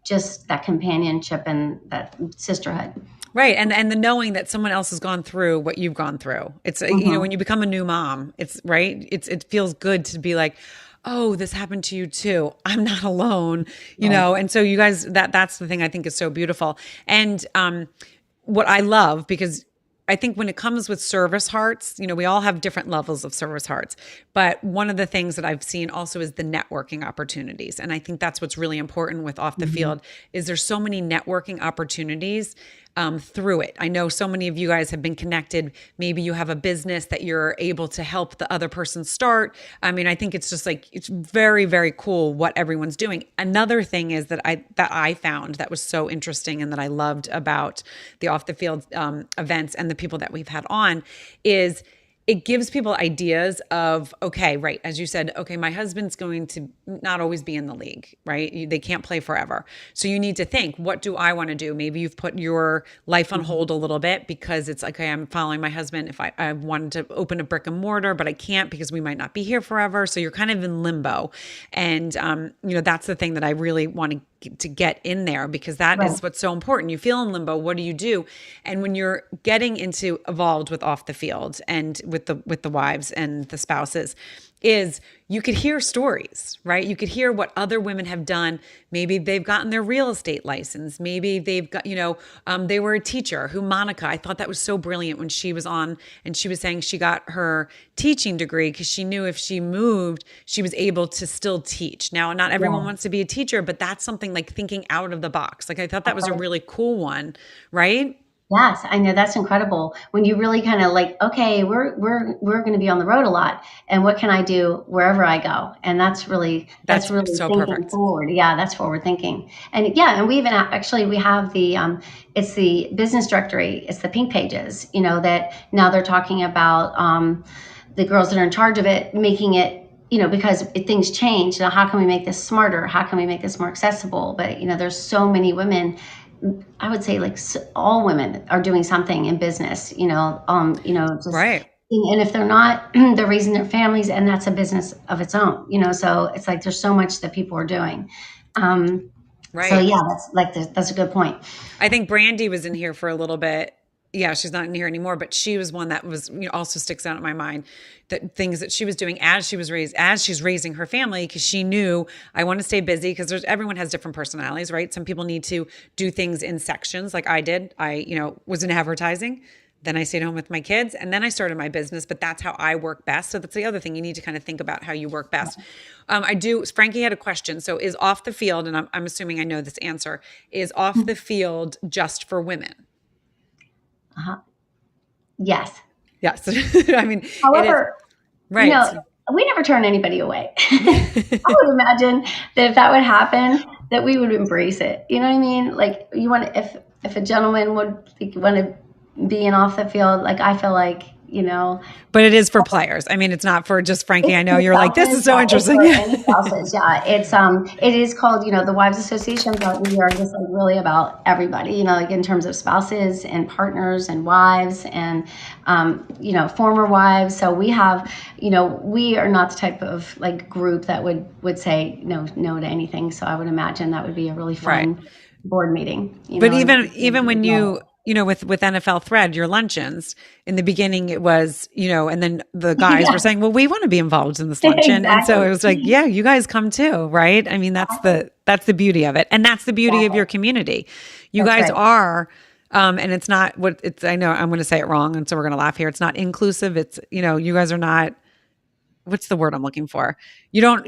just that companionship and that sisterhood. Right. And the knowing that someone else has gone through what you've gone through. It's, when you become a new mom, it feels good to be like, oh, this happened to you too. I'm not alone, and so you guys, that's the thing I think is so beautiful. And what I love, because I think when it comes with service hearts, we all have different levels of service hearts. But one of the things that I've seen also is the networking opportunities. And I think that's what's really important with Off the Field is there's so many networking opportunities through it. I know so many of you guys have been connected. Maybe you have a business that you're able to help the other person start. I mean, I think it's just like, it's very, very cool what everyone's doing. Another thing is that I found that was so interesting and that I loved about the off the field events and the people that we've had on is it gives people ideas of, okay, right, as you said, okay, my husband's going to not always be in the league, right? They can't play forever. So you need to think, what do I want to do? Maybe you've put your life on hold a little bit because it's like, okay, I'm following my husband. If I wanted to open a brick and mortar, but I can't because we might not be here forever. So you're kind of in limbo. And, that's the thing that I really want to get in there because that is what's so important. You feel in limbo. What do you do? And when you're getting involved with off the field and with the wives and the spouses, is you could hear stories, right? You could hear what other women have done. Maybe they've gotten their real estate license. Maybe they've got, they were a teacher Monica, I thought that was so brilliant when she was on and she was saying she got her teaching degree because she knew if she moved, she was able to still teach. Now, not everyone wants to be a teacher, but that's something like thinking out of the box. Like I thought that was a really cool one, right? Yes, I know, that's incredible. When you really kind of like, okay, we're going to be on the road a lot, and what can I do wherever I go? And that's really so thinking perfect. forward. Yeah, that's forward thinking. And and we even actually we have the it's the business directory. It's the pink pages. That now they're talking about the girls that are in charge of it, making it. Because things change. How can we make this smarter? How can we make this more accessible? But there's so many women. I would say like all women are doing something in business, just right. And if they're not, they're raising their families, and that's a business of its own, so it's like, there's so much that people are doing. Right. So yeah, that's a good point. I think Brandy was in here for a little bit. Yeah, she's not in here anymore, but she was one that was also sticks out in my mind. That things that she was doing as she's raising her family, because she knew I want to stay busy because everyone has different personalities, right? Some people need to do things in sections, like I did. I was in advertising, then I stayed home with my kids, and then I started my business. But that's how I work best. So that's the other thing, you need to kind of think about how you work best. Frankie had a question. So is off the field, and I'm assuming I know this answer, is off the field just for women? Yes. I mean, however, right. We never turn anybody away. I would imagine that if that would happen, that we would embrace it. You know what I mean? Like, if a gentleman would want to be in off the field, like, I feel like, But it is for players. I mean, it's not for just Frankie. I know you're like, this is so interesting. It is called, the Wives Association, but we are just like really about everybody, like in terms of spouses and partners and wives and, former wives. So we have, we are not the type of like group that would say no to anything. So I would imagine that would be a really fun board meeting. But even when you, with NFL Thread, your luncheons, in the beginning it was, and then the guys were saying, well, we want to be involved in this luncheon. Exactly. And so it was like, yeah, you guys come too, right? I mean, that's the beauty of it. And that's the beauty of your community. You guys are, and it's not I know I'm going to say it wrong. And so we're going to laugh here. It's not inclusive. It's, you guys are not, what's the word I'm looking for? You don't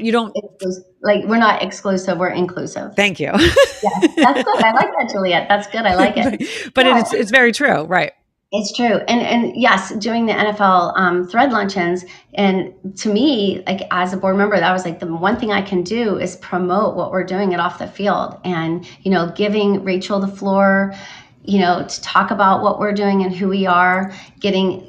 like, we're not exclusive, we're inclusive. Thank you. Yes, that's good. I like that, Juliet. That's good. I like it. But it's very true. Right. It's true. And yes, doing the NFL Thread luncheons. And to me, like as a board member, that was like the one thing I can do is promote what we're doing at Off the Field and, giving Rachel the floor, to talk about what we're doing and who we are, getting,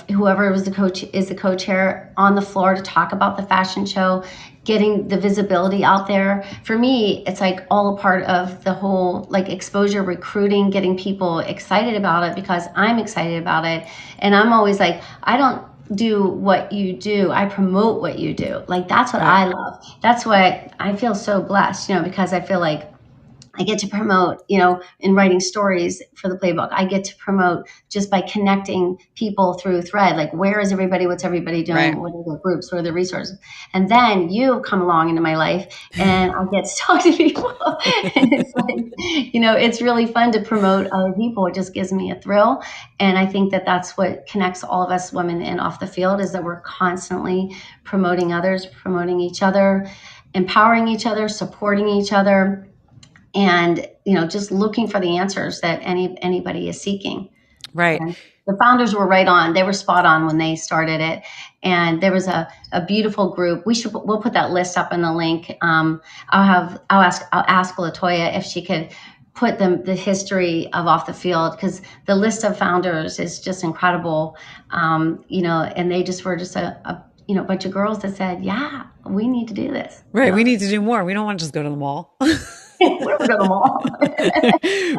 whoever was the coach is the co-chair on the floor to talk about the fashion show, getting the visibility out there. For me, it's like all a part of the whole like exposure, recruiting, getting people excited about it because I'm excited about it. And I'm always like, I don't do what you do, I promote what you do. Like, that's what I love. That's why I feel so blessed, because I feel like I get to promote, in writing stories for the playbook. I get to promote just by connecting people through Thread. Like, where is everybody? What's everybody doing? Right. What are the groups? What are the resources? And then you come along into my life and I get to talk to people. And it's like, it's really fun to promote other people. It just gives me a thrill. And I think that that's what connects all of us women in Off the Field is that we're constantly promoting others, promoting each other, empowering each other, supporting each other. and just looking for the answers that anybody is seeking. Right. And the founders were right on. They were spot on when they started it. And there was a beautiful group. We'll put that list up in the link. I'll ask LaToya if she could put the history of Off the Field, because the list of founders is just incredible. And they just were just a bunch of girls that said, yeah, we need to do this. Right. We need to do more. We don't want to just go to the mall. We're going to the mall.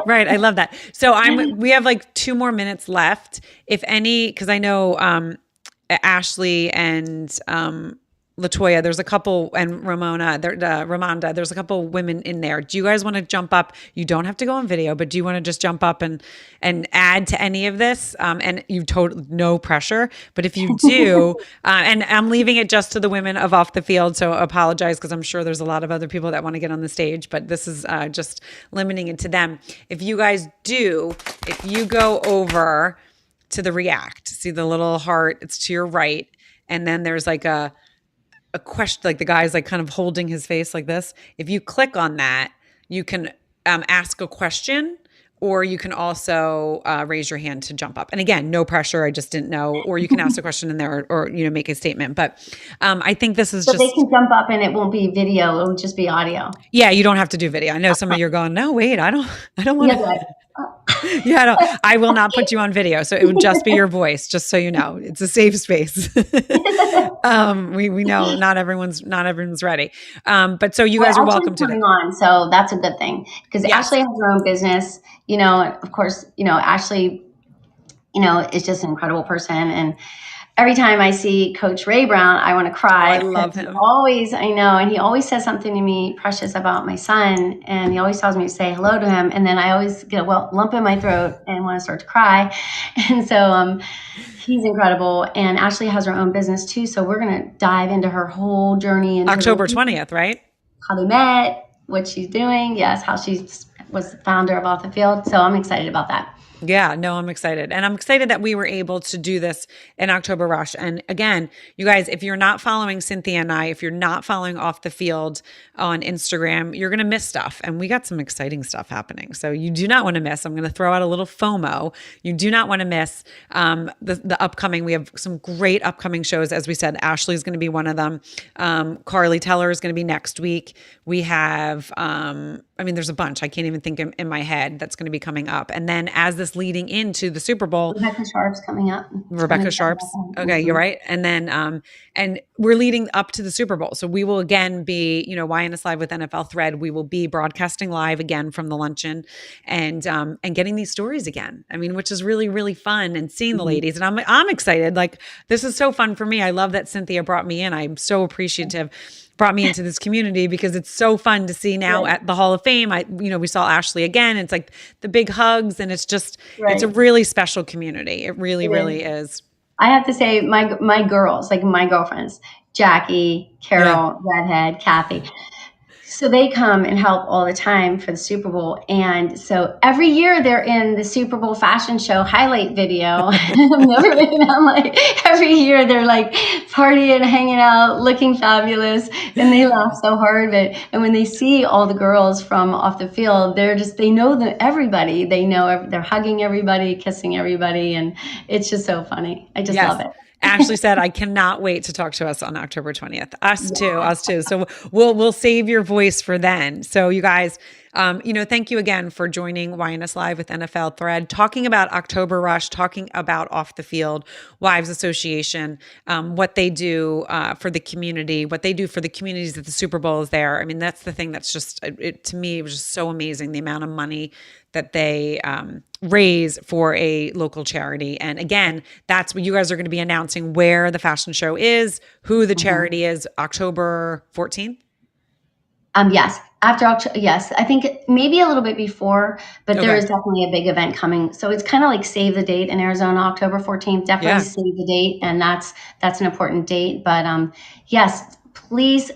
Right. I love that. So we have like 2 more minutes left. If any, because I know Ashley and LaToya, there's a couple, and Ramonda, there's a couple women in there. Do you guys want to jump up? You don't have to go on video, but do you want to just jump up and add to any of this? And you no pressure, but if you do, and I'm leaving it just to the women of Off the Field, so apologize, because I'm sure there's a lot of other people that want to get on the stage, but this is just limiting it to them. If you guys do, if you go over to the React, see the little heart, it's to your right, and then there's like a question, like the guy's like kind of holding his face like this. If you click on that, you can ask a question, or you can also raise your hand to jump up. And again, no pressure. I just didn't know. Or you can ask a question in there, or make a statement. But I think this is so they can jump up, and it won't be video. It'll just be audio. Yeah, you don't have to do video. I know some of you are going, no, wait, I don't want to. Yeah, I will not put you on video. So it would just be your voice, just so you know. It's a safe space. We know not everyone's ready. But so you guys are welcome to on. So that's a good thing, because Ashley has her own business, of course, Ashley, is just an incredible person. And every time I see Coach Ray Brown, I want to cry. I love him. I know. And he always says something to me precious about my son. And he always tells me to say hello to him. And then I always get a lump in my throat and want to start to cry. And so he's incredible. And Ashley has her own business too. So we're going to dive into her whole journey. Into October 20th, right? How they met, what she's doing. Yes, how she was the founder of Off the Field. So I'm excited about that. Yeah, no, I'm excited. And I'm excited that we were able to do this in October Rush. And again, you guys, if you're not following Cynthia and I, if you're not following Off the Field on Instagram, you're going to miss stuff. And we got some exciting stuff happening. So you do not want to miss. I'm going to throw out a little FOMO. You do not want to miss the upcoming. We have some great upcoming shows. As we said, Ashley is going to be one of them. Carly Teller is going to be next week. We have, there's a bunch. I can't even think in my head that's going to be coming up. And then as this leading into the Super Bowl, Rebecca Sharp's coming up. Rebecca Sharp's. Okay, you're right. And then, and we're leading up to the Super Bowl. So we will again be, YNS Live with NFL Thread. We will be broadcasting live again from the luncheon, and getting these stories again. Which is really, really fun, and seeing the ladies. And I'm excited. Like, this is so fun for me. I love that Cynthia brought me in. I'm so appreciative. Brought me into this community, because it's so fun to see now at the Hall of Fame. We saw Ashley again. It's like the big hugs, and it's just, it's a really special community. It really, really is. I have to say, my girls, like my girlfriends, Jackie, Carol, Redhead, Kathy. So they come and help all the time for the Super Bowl. And so every year they're in the Super Bowl fashion show highlight video. Every year they're like partying, hanging out, looking fabulous. And they laugh so hard. And when they see all the girls from Off the Field, they know everybody. They know they're hugging everybody, kissing everybody. And it's just so funny. I just love it. Ashley said, I cannot wait to talk to us on October 20th. Us too. So we'll save your voice for then. So you guys, thank you again for joining YNS Live with NFL Thread, talking about October Rush, talking about Off the Field, Wives Association, what they do for the community, what they do for the communities that the Super Bowl is there. That's the thing that's just, to me, it was just so amazing, the amount of money that they raise for a local charity. And again, that's what you guys are going to be announcing, where the fashion show is, who the charity is, October 14th? Yes. After October, yes. I think maybe a little bit before, but there is definitely a big event coming. So it's kind of like save the date in Arizona, October 14th. Definitely save the date. And that's an important date. But yes, please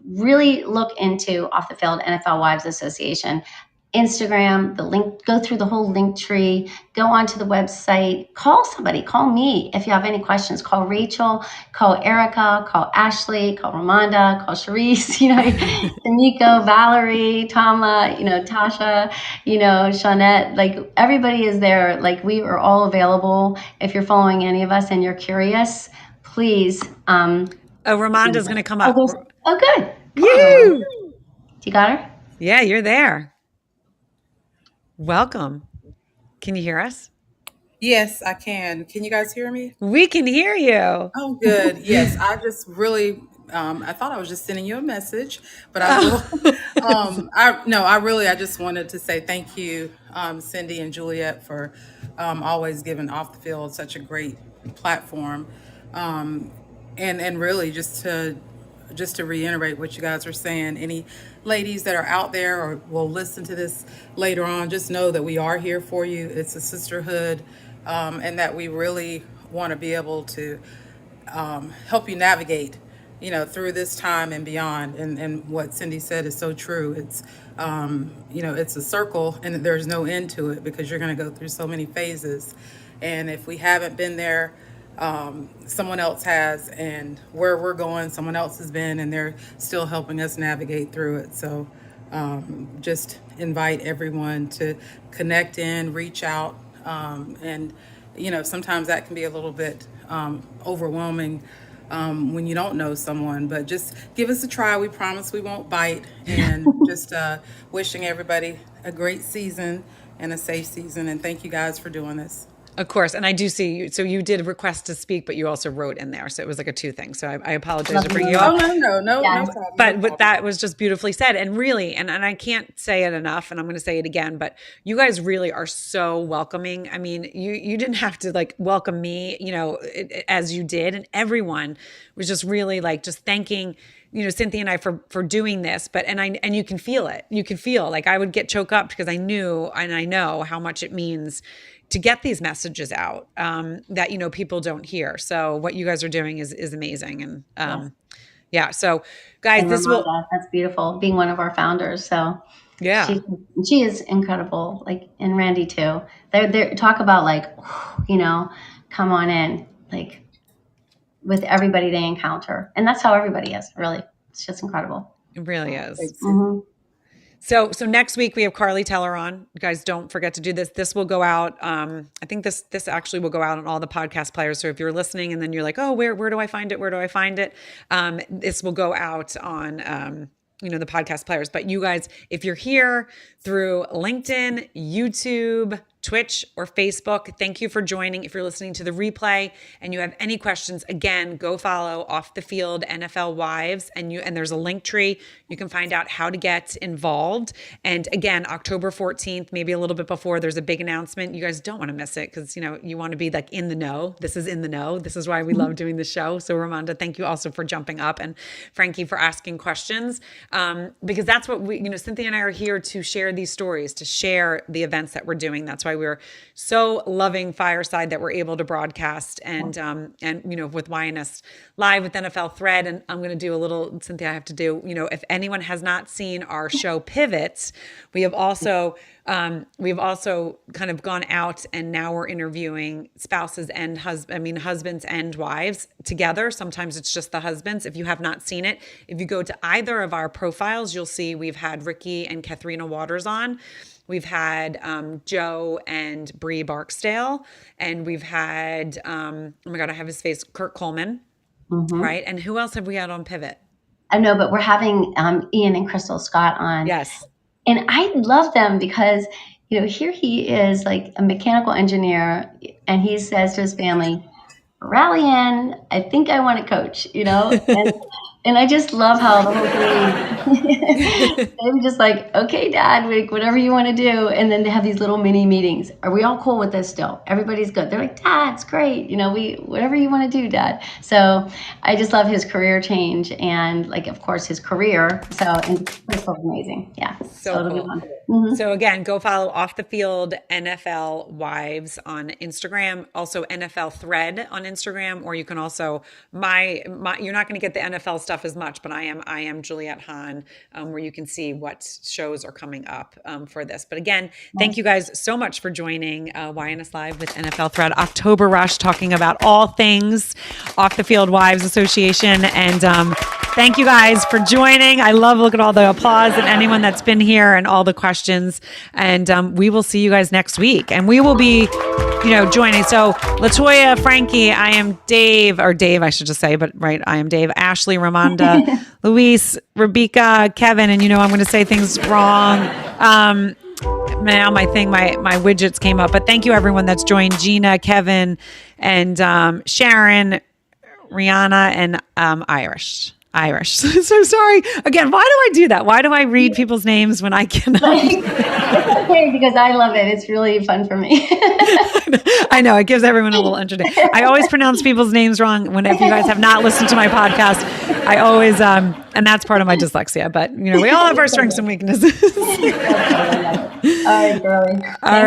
really look into Off the Field NFL Wives Association. Instagram, the link, go through the whole link tree, go onto the website, call somebody, call me if you have any questions, call Rachel, call Erica, call Ashley, call Ramonda, call Sharice, Tamiko, Valerie, Tama, Tasha, Shawnette, like everybody is there. Like we are all available. If you're following any of us and you're curious, please. Ramonda's going to come up. Oh, good. You. You got her? Yeah, you're there. Welcome. Can you hear us? Yes, I can. Can you guys hear me? We can hear you. Oh, good. Yes, I just really, I thought I was just sending you a message, but I will. I just wanted to say thank you, Cindy and Juliet, for always giving Off the Field such a great platform, and really just to reiterate what you guys are saying, any ladies that are out there or will listen to this later on, just know that we are here for you. It's a sisterhood, and that we really want to be able to help you navigate, through this time and beyond. And what Cindy said is so true. It's, it's a circle and there's no end to it because you're going to go through so many phases. And if we haven't been there, someone else has, and where we're going, someone else has been, and they're still helping us navigate through it. So just invite everyone to connect in, reach out, and sometimes that can be a little bit overwhelming when you don't know someone, but just give us a try. We promise we won't bite. And just wishing everybody a great season and a safe season, and thank you guys for doing this. Of course. And I do see you. So you did request to speak, but you also wrote in there. So it was like a two thing. So I apologize for bringing you up. No problem. But that was just beautifully said. And really, and I can't say it enough, and I'm going to say it again, but you guys really are so welcoming. I mean, you didn't have to like welcome me, as you did. And everyone was just really like just thanking Cynthia and I for doing this, and you can feel it. You can feel like I would get choked up because I knew, and I know how much it means to get these messages out that, people don't hear. So what you guys are doing is amazing. And yeah. So guys, that's beautiful. Being one of our founders. So yeah, she is incredible. Like, and Randy too. They talk about like, come on in, like with everybody they encounter. And that's how everybody is, really. It's just incredible. It really is. Mm-hmm. So next week we have Carly Telleron. You guys don't forget to do this. This will go out. I think this actually will go out on all the podcast players. So if you're listening and then you're like, oh, where do I find it? Where do I find it? This will go out on, the podcast players. But you guys, if you're here through LinkedIn, YouTube, Twitch, or Facebook, thank you for joining. If you're listening to the replay and you have any questions, again, go follow Off the Field NFL Wives, and there's a link tree. You can find out how to get involved. And again, October 14th, maybe a little bit before, there's a big announcement. You guys don't want to miss it because you want to be like in the know. This is in the know. This is why we love doing the show. So Ramonda, thank you also for jumping up, and Frankie for asking questions, because that's what Cynthia and I are here to share these stories, to share the events that we're doing. That's why we're so loving Fireside that we're able to broadcast, and with YNS Live with NFL Thread. And I'm going to do a little, Cynthia, I have to do, if anyone has not seen our show Pivots, we have also kind of gone out, and now we're interviewing spouses and husbands and wives together. Sometimes it's just the husbands. If you have not seen it, if you go to either of our profiles, you'll see we've had Ricky and Katharina Waters on. We've had Joe and Bree Barksdale, and we've had, oh my God, I have his face, Kurt Coleman, right? And who else have we had on Pivot? I know, but we're having Ian and Crystal Scott on. Yes. And I love them because, here he is like a mechanical engineer, and he says to his family, rally in, I think I want to coach, and I just love how the whole thing, they were just like, okay, Dad, like, whatever you want to do. And then they have these little mini meetings. Are we all cool with this still? Everybody's good. They're like, Dad, it's great. Whatever you want to do, Dad. So I just love his career change and, like, of course, his career. So, and Crystal's amazing. Yeah. So cool. So again, go follow Off the Field NFL Wives on Instagram, also NFL Thread on Instagram, or you can also you're not going to get the NFL stuff as much, but I am Juliette Hahn, where you can see what shows are coming up for this. But again, thank you guys so much for joining YNS Live with NFL Thread October Rush, talking about all things Off the Field Wives Association. And thank you guys for joining. I love looking at all the applause and anyone that's been here and all the questions. And we will see you guys next week. And we will be, joining. So Latoya, Frankie, I am Dave, I should just say, but right, I am Dave, Ashley, Ramonda, Luis, Rebecca, Kevin, and I'm going to say things wrong. Now my widgets came up, but thank you everyone that's joined: Gina, Kevin, and Sharon, Rihanna, and Irish. So sorry. Again, why do I do that? Why do I read people's names when I cannot? It's okay, because I love it. It's really fun for me. I know. It gives everyone a little entertainment. I always pronounce people's names wrong if you guys have not listened to my podcast. I always, and that's part of my dyslexia, but we all have our strengths and weaknesses. All right, girlie. All right.